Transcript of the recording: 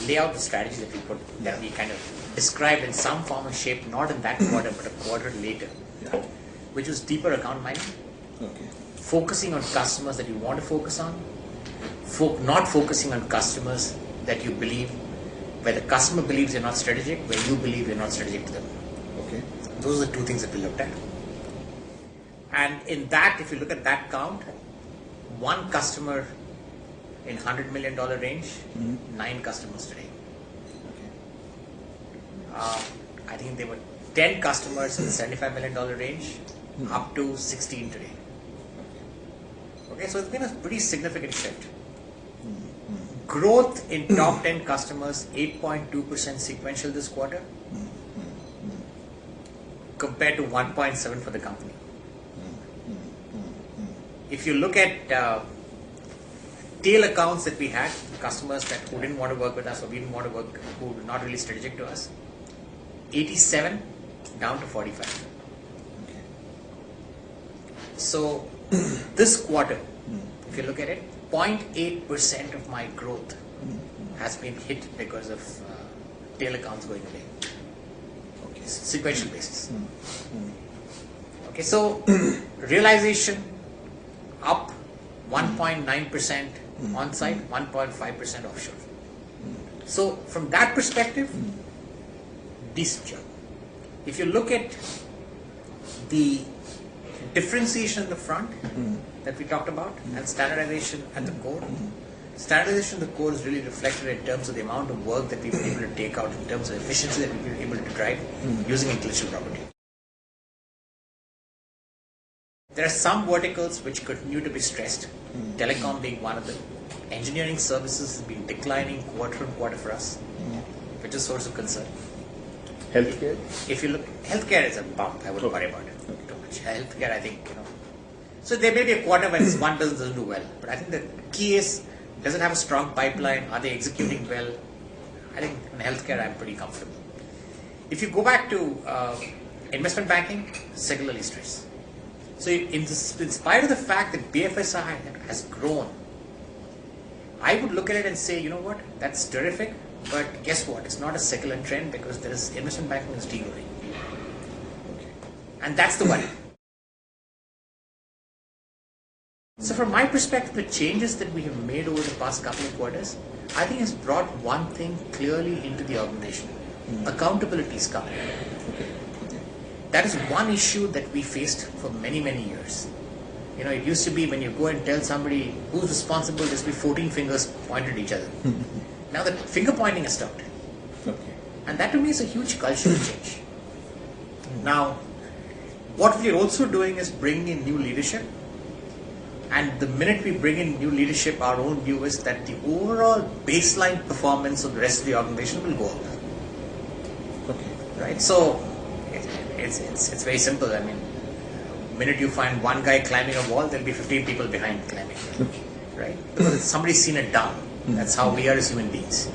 lay out the strategy that we put, that we kind of described in some form or shape, not in that quarter, but a quarter later, which was deeper account mining, focusing on customers that you want to focus on, not focusing on customers that you believe, where the customer believes you're not strategic, where you believe you're not strategic to them. Those are the two things that we looked at. And in that, if you look at that count, one customer in $100 million range, 9 customers today. I think there were 10 customers in the $75 million range, up to 16 today. So it's been a pretty significant shift. Growth in top 10 customers, 8.2% sequential this quarter, compared to 1.7 for the company. If you look at tail accounts that we had, customers who didn't want to work with us or we didn't want to work, who were not really strategic to us, 87 down to 45. So this quarter, if you look at it, 0.8% of my growth has been hit because of tail accounts going away. Sequential basis. So realization up 1.9% on-site, 1.5% offshore. So from that perspective, decent job. If you look at the differentiation in the front that we talked about, and standardization at the core, standardization at the core is really reflected in terms of the amount of work that we've been able to take out, in terms of efficiency that we've been able to drive using intellectual property. There are some verticals which continue to be stressed, telecom being one of them. Engineering services has been declining quarter on quarter for us, which is a source of concern. Healthcare? If you look, healthcare is a bump. I wouldn't worry about it too much. Healthcare, I think, so there may be a quarter when one doesn't do well, but I think the key is, does it have a strong pipeline? Are they executing well? I think in healthcare, I'm pretty comfortable. If you go back to investment banking, secularly stressed. So in spite of the fact that BFSI has grown, I would look at it and say, you know what, that's terrific, but guess what? It's not a secular trend because there is investment banking is degrowing. And that's the worry. So from my perspective, the changes that we have made over the past couple of quarters, I think has brought one thing clearly into the organization. Accountability is coming. That is one issue that we faced for many, many years. It used to be when you go and tell somebody who's responsible, there's be 14 fingers pointed at each other. Now the finger pointing has stopped. And that to me is a huge cultural change. Now, what we are also doing is bringing in new leadership. And the minute we bring in new leadership, our own view is that the overall baseline performance of the rest of the organization will go up. Right? So it's very simple. I mean, the minute you find one guy climbing a wall, there'll be 15 people behind climbing. Right? Because somebody's seen it done. That's how we are as human beings.